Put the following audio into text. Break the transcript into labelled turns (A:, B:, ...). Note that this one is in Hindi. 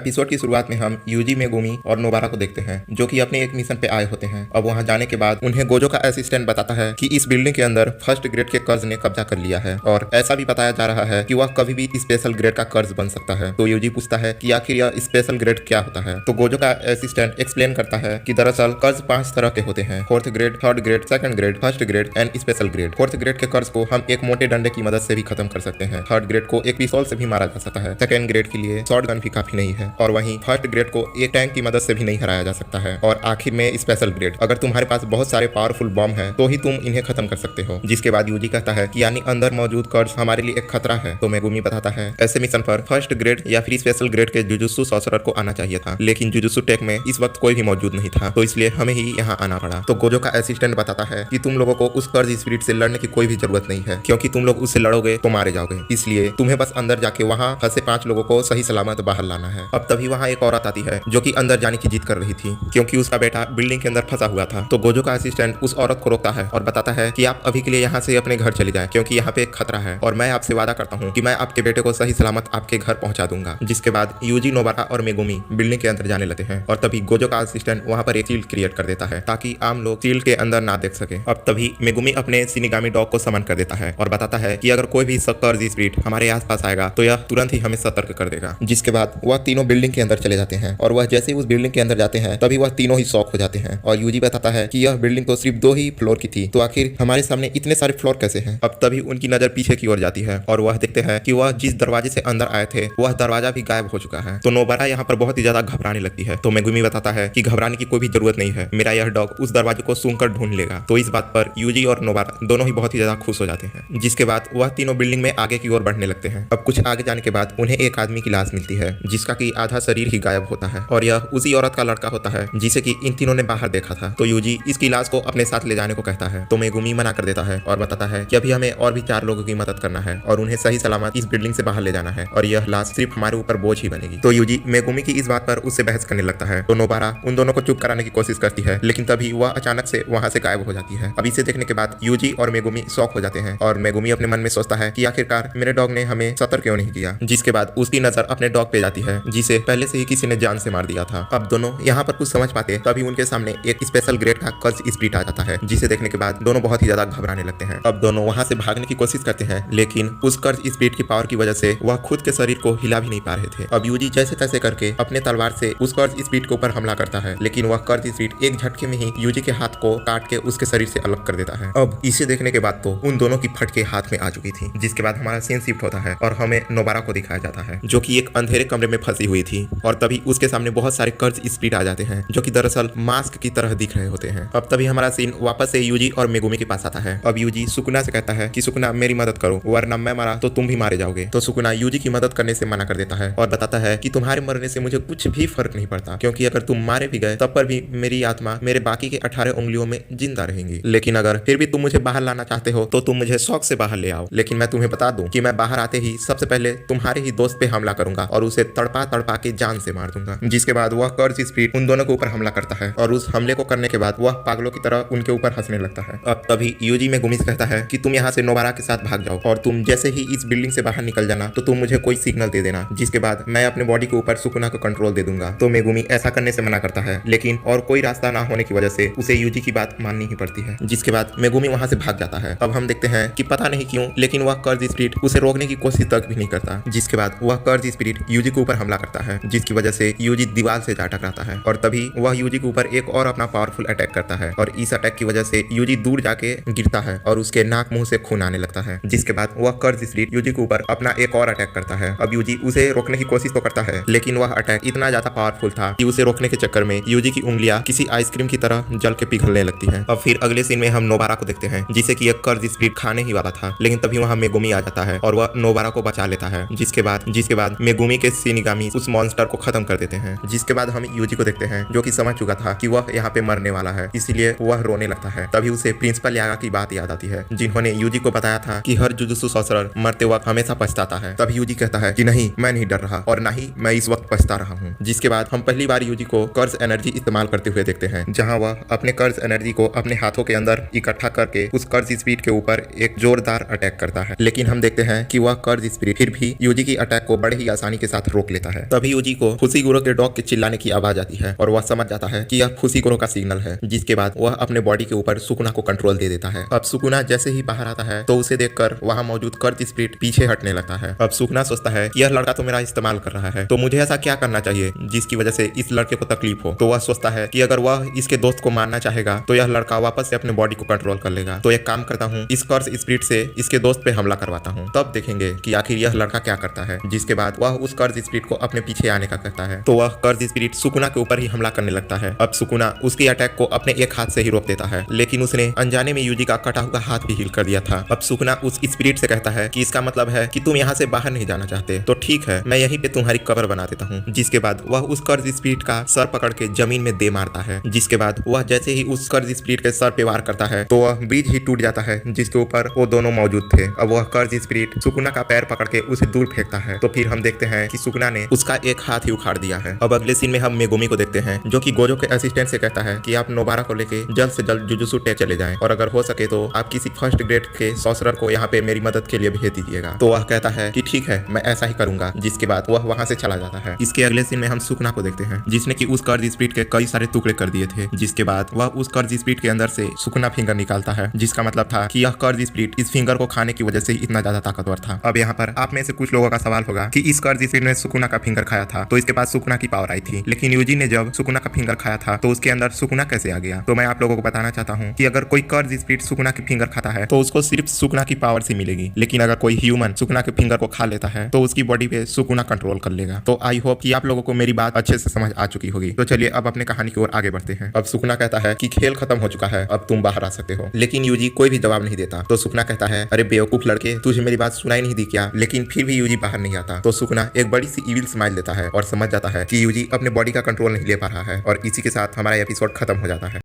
A: एपिसोड की शुरुआत में हम यूजी मेगुमी और नोबारा को देखते हैं जो कि अपने एक मिशन पे आए होते हैं। अब वहां जाने के बाद उन्हें गोजो का असिस्टेंट बताता है कि इस बिल्डिंग के अंदर फर्स्ट ग्रेड के कर्ज ने कब्जा कर लिया है और ऐसा भी बताया जा रहा है कि वह कभी भी स्पेशल ग्रेड का कर्ज बन सकता है। तो यूजी पूछता है कि आखिर यह स्पेशल ग्रेड क्या होता है। तो गोजो का असिस्टेंट एक्सप्लेन करता है कि दरअसल कर्ज 5 तरह के होते हैं, fourth grade, third grade, second grade, first grade and special grade. Fourth grade के कर्ज को हम एक मोटे डंडे की मदद से भी खत्म कर सकते हैं। थर्ड ग्रेड को एक पिस्तौल से भी मारा जा सकता है। सेकंड ग्रेड के लिए शॉर्ट गन भी काफी नहीं है और वहीं फर्स्ट ग्रेड को एक टैंक की मदद से भी नहीं हराया जा सकता है। और आखिर में स्पेशल ग्रेड, अगर तुम्हारे पास बहुत सारे पावरफुल बॉम्ब हैं तो ही तुम इन्हें खत्म कर सकते हो। जिसके बाद यूजी कहता है कि यानी अंदर मौजूद कर्ज हमारे लिए एक खतरा है। तो मेगुमी बताता है ऐसे मिशन पर फर्स्ट ग्रेड या फिर स्पेशल ग्रेड के जुजुत्सु सॉर्सरर को आना चाहिए था, लेकिन जुजुत्सु टेक में इस वक्त कोई भी मौजूद नहीं था, तो इसलिए हमें ही यहाँ आना पड़ा। तो गोजो का असिस्टेंट बताता है कि तुम लोगों को उस कर्ज स्पिरिट से लड़ने की कोई भी जरूरत नहीं है, क्योंकि तुम लोग उससे लड़ोगे तो मारे जाओगे। इसलिए तुम्हें बस अंदर जाके वहाँ फंसे 5 लोगों को सही सलामत बाहर लाना है। अब तभी वहाँ एक औरत आती है जो कि अंदर जाने की जिद कर रही थी, क्योंकि उसका बेटा बिल्डिंग के अंदर फंसा हुआ था। तो गोजो का असिस्टेंट उस औरत को रोकता है और बताता है कि आप अभी के लिए यहाँ से अपने घर चले जाएं, क्योंकि यहाँ पे एक खतरा है और मैं आपसे वादा करता हूँ कि मैं आपके बेटे को सही सलामत आपके घर पहुंचा दूंगा। जिसके बाद यूजी, नोबारा और मेगुमी बिल्डिंग के अंदर जाने लगते हैं और तभी गोजो का असिस्टेंट वहाँ पर एक शील्ड क्रिएट कर देता है ताकि आम लोग शील्ड के अंदर ना देख सके। अब तभी मेगुमी अपने शिनिगामी डॉग को समन कर देता है और बताता है कि अगर कोई भी कर्ज स्पिरिट हमारे आसपास आएगा तो यह तुरंत ही हमें सतर्क कर देगा। जिसके बाद वह तीनों बिल्डिंग के अंदर चले जाते हैं और वह जैसे ही उस बिल्डिंग के अंदर जाते हैं तभी वह तीनों ही शॉक हो जाते हैं। और यूजी बताता है कि यह बिल्डिंग तो सिर्फ 2 ही फ्लोर की थी, तो आखिर हमारे सामने इतने सारे फ्लोर कैसे हैं। अब तभी उनकी नजर पीछे की ओर जाती है और वह देखते हैं कि वह जिस दरवाजे से अंदर आए थे वह दरवाजा भी गायब हो चुका है। तो नोबारा यहाँ पर बहुत ही ज्यादा घबराने लगती है। तो मेगुमी बताता है कि घबराने की कोई भी जरूरत नहीं है, मेरा यह डॉग उस दरवाजे को सूंघकर ढूंढ लेगा। तो इस बात पर यूजी और नोबारा दोनों ही बहुत ही ज्यादा खुश हो जाते हैं। जिसके बाद वह तीनों बिल्डिंग में आगे की ओर बढ़ने लगते हैं। अब कुछ आगे जाने के बाद उन्हें एक आदमी की लाश मिलती है जिसका कि आधा शरीर ही गायब होता है और यह उसी औरत का लड़का होता है जिसे कि इन तीनों ने बाहर देखा था। तो यूजी इसकी लाश को अपने साथ ले जाने को कहता है। तो मेगुमी मना कर देता है और बताता है कि अभी हमें और भी 4 लोगों की मदद करना है और उन्हें सही सलामत इस बिल्डिंग से बाहर ले जाना है और यह लाश सिर्फ हमारे ऊपर बोझ ही बनेगी। तो यूजी मेगुमी की इस बात पर उससे बहस करने लगता है। तो नोबारा उन दोनों को चुप कराने की कोशिश करती है, लेकिन तभी वह अचानक से वहां से गायब हो जाती है। अब इसे देखने के बाद यूजी और मेगुमी शॉक हो जाते हैं और मेगुमी अपने मन में सोचता है कि आखिरकार मेरे डॉग ने हमें सतर्क क्यों नहीं किया। जिसके बाद उसकी नजर अपने डॉग पे जाती है जिसे पहले से ही किसी ने जान से मार दिया था। अब दोनों यहाँ पर कुछ समझ पाते तभी उनके सामने एक स्पेशल ग्रेड का कर्ज स्पिरिट आ जाता है, जिसे देखने के बाद दोनों बहुत ही ज्यादा घबराने लगते हैं। अब दोनों वहां से भागने की कोशिश करते हैं, लेकिन उस कर्ज स्पिरिट की पावर की वजह से वह खुद के शरीर को हिला भी नहीं पा रहे थे। अब यूजी जैसे तैसे करके अपने तलवार से उस कर्ज स्पिरिट के ऊपर हमला करता है, लेकिन वह कर्ज स्पिरिट एक झटके में ही यूजी के हाथ को काट के उसके शरीर से अलग कर देता है। अब इसे देखने के बाद तो उन दोनों की फटके हाथ में आ चुकी थी। जिसके बाद हमारा सीन शिफ्ट होता है और हमें नोबारा को दिखाया जाता है जो कि एक अंधेरे कमरे में फंसी हुई थी और तभी उसके सामने बहुत सारे कर्ज स्पिरिट आ जाते हैं जो कि दरअसल मास्क की तरह दिख रहे होते हैं। अब तभी हमारा सीन वापस से यूजी और मेगुमी के पास आता है। अब यूजी सुकुना से कहता है कि सुकुना मेरी मदद करो, वरना मैं मरा तो तुम भी मारे जाओगे। तो सुकुना यूजी की मदद करने से मना कर देता है और बताता है कि तुम्हारे मरने से मुझे कुछ भी फर्क नहीं पड़ता, क्योंकि अगर तुम मारे भी गए तब पर भी मेरी आत्मा मेरे बाकी के 18 उंगलियों में जिंदा रहेंगी। लेकिन अगर फिर भी तुम मुझे बाहर लाना चाहते हो तो तुम मुझे शौक से बाहर ले आओ, लेकिन मैं तुम्हें बता दूं कि मैं बाहर आते ही सबसे पहले तुम्हारे ही दोस्त पे हमला करूंगा और उसे तड़पा तड़पा के जान से मार दूंगा। जिसके बाद वह कर्ज स्पिरिट उन दोनों के ऊपर हमला करता है और उस हमले को करने के बाद वह पागलों की तरह उनके ऊपर हंसने लगता है। अब तभी यूजी मेगुमी से कहता है कि तुम यहाँ से नोबारा के साथ भाग जाओ और तुम जैसे ही इस बिल्डिंग से बाहर निकल जाना तो तुम मुझे कोई सिग्नल दे देना, जिसके बाद मैं अपने बॉडी के ऊपर सुकुना को कंट्रोल दे दूंगा। तो मेगुमी ऐसा करने से मना करता है, लेकिन और कोई रास्ता ना होने की वजह से उसे यूजी की बात माननी ही पड़ती है। जिसके बाद मेगुमी वहां से भाग जाता है। अब हम देखते हैं कि पता नहीं क्यों लेकिन वह कर्ज स्पिरिट उसे रोकने की कोशिश तक भी नहीं करता। जिसके बाद वह कर्ज स्पिरिट यूजी के ऊपर हमला करता है, जिसकी वजह से यूजी दीवार से जा टकराता है और तभी वह यूजी के ऊपर एक और अपना पावरफुल अटैक करता है और इस अटैक की वजह से यूजी दूर जाके गिरता है और उसके नाक मुंह से खून आने लगता है। जिसके बाद वह कर्ज स्पिरिट यूजी के ऊपर अपना एक और अटैक करता है। अब यूजी उसे रोकने की कोशिश तो करता है, लेकिन वह अटैक इतना ज्यादा पावरफुल था कि उसे रोकने के चक्कर में यूजी की उंगलियां किसी आइसक्रीम की तरह जल के पिघलने लगती हैं। अब फिर अगले सीन में हम नोबारा को देखते हैं जिसे कि एक कर्ज स्पिरिट खाने ही वाला था, लेकिन तभी वहां मेगुमी आ जाता है और वह नोबारा को बचा लेता है। जिसके बाद मेगुमी के शिनिगामी उस मॉन्स्टर को खत्म कर देते हैं। जिसके बाद हम यूजी को देखते हैं जो कि समझ चुका था कि वह यहाँ पे मरने वाला है, इसीलिए वह रोने लगता है। तभी उसे प्रिंसिपल यागा की बात याद आती है जिन्होंने यूजी को बताया था कि हर जुजुत्सु सॉर्सरर मरते वक्त हमेशा पछताता है। तभी यूजी कहता है कि नहीं, मैं नहीं डर रहा और ना ही मैं इस वक्त पछता रहा हूँ। जिसके बाद हम पहली बार यूजी को कर्ज एनर्जी इस्तेमाल करते हुए देखते हैं, जहाँ वह अपने कर्ज एनर्जी को अपने हाथों के अंदर इकट्ठा करके उस कर्ज स्पिरिट के ऊपर एक जोरदार अटैक करता है। लेकिन हम देखते हैं कि वह कर्ज स्पिरिट फिर भी यूजी की अटैक को बड़े ही आसानी के साथ रोक लेता है। तभी यूजी को फुसीगुरो के डॉग के चिल्लाने की आवाज आती है और वह समझ जाता है कि यह फुसीगुरो का सिग्नल है, जिसके बाद वह अपने बॉडी के ऊपर सुकुना को कंट्रोल दे देता है। अब सुकुना जैसे ही बाहर आता है तो उसे देखकर वहां मौजूद कर्ज स्पिरिट पीछे हटने लगता है। अब सुकुना सोचता है कि यह लड़का तो मेरा इस्तेमाल कर रहा है, तो मुझे ऐसा क्या करना चाहिए जिसकी वजह से इस लड़के को तकलीफ हो। तो वह सोचता है कि अगर वह इसके दोस्त को मारना चाहेगा तो यह लड़का वापस से अपने बॉडी को कंट्रोल कर लेगा। तो एक काम करता हूँ, इस कर्ज स्पिरिट से इसके दोस्त पे हमला करवाता हूँ, तब देखेंगे कि आखिर यह लड़का क्या करता है। जिसके बाद वह उस कर्ज स्पिरिट को अपने पीछे आने का कहता है। तो वह कर्ज स्पिरिट सुकुना के ऊपर ही हमला करने लगता है। अब सुकुना उसके अटैक को अपने एक हाथ से ही रोक देता है, लेकिन उसने अनजाने में यूजी का कटा हुआ हाथ भी हील कर दिया था। अब सुकुना उस स्पिरिट से कहता है कि इसका मतलब है कि तुम यहाँ से बाहर नहीं जाना चाहते, तो ठीक है, मैं यहीं पे तुम्हारी कब्र बना देता हूँ। जिसके बाद वह उस कर्ज स्पिरिट का सर पकड़ के जमीन में दे मारता है। जिसके बाद वह जैसे ही उस कर्ज स्पिरिट के सर पे वार करता है तो वह ब्रिज ही टूट जाता है जिसके ऊपर वो दोनों मौजूद थे। अब वह कर्ज स्पिरिट सुकुना का पैर पकड़ के उसे दूर फेंकता है। तो फिर हम देखते हैं कि सुकुना ने उसका एक हाथ ही उखाड़ दिया है। अब अगले सीन में हम मेगुमी को देखते हैं, जो कि गोजो के असिस्टेंट से कहता है कि आप नोबारा को लेके जल्द से जल्द जुजुत्सु टेक चले जाएं, और अगर हो सके तो आप किसी फर्स्ट ग्रेड के सॉर्सरर को यहाँ पे मेरी मदद के लिए भेज दीजिएगा। तो वह कहता है कि ठीक है, मैं ऐसा ही करूंगा। जिसके बाद वह वहां से चला जाता है। इसके अगले सीन में हम सुकुना को देखते हैं, जिसने कि उस कर्ज स्पिरिट के कई सारे टुकड़े कर दिए थे। जिसके बाद वह उस कर्ज स्पिरिट के अंदर से सुकुना फिंगर निकालता है, जिसका मतलब था कि यह कर्ज स्पिरिट इस फिंगर को खाने की वजह से इतना ज्यादा ताकतवर था। अब यहाँ पर आप में से कुछ लोगों का सवाल होगा कि इस कर्ज स्पिरिट ने सुकुना का फिंगर खाया था तो इसके पास सुकुना की पावर आई थी, लेकिन यूजी ने जब सुकुना का फिंगर खाया था तो उसके अंदर सुकुना कैसे आ गया। तो मैं आप लोगों को बताना चाहता हूँ कि अगर कोई कर्ज स्पिरिट सुकुना की फिंगर खाता है तो उसको सिर्फ सुकुना की पावर से मिलेगी, लेकिन अगर कोई ह्यूमन सुकुना के फिंगर को खा लेता है तो उसकी बॉडी पे सुकुना कंट्रोल कर लेगा। तो आई होप कि आप लोगों को मेरी बात अच्छे से समझ आ चुकी होगी। तो चलिए अब अपने कहानी की ओर आगे बढ़ते हैं। अब सुकुना कहता है कि खेल खत्म हो चुका है, अब तुम बाहर आ सकते हो, लेकिन यूजी कोई भी जवाब नहीं देता। तो सुकुना कहता है, अरे बेवकूफ लड़के, तुझे मेरी बात सुनाई नहीं दी क्या। लेकिन फिर भी यूजी बाहर नहीं आता। तो सुकुना एक बड़ी सी इविल स्माइल देता है और समझ जाता है कि यूजी अपने बॉडी का कंट्रोल नहीं ले पा रहा है, और इसी के साथ हमारा एपिसोड खत्म हो जाता है।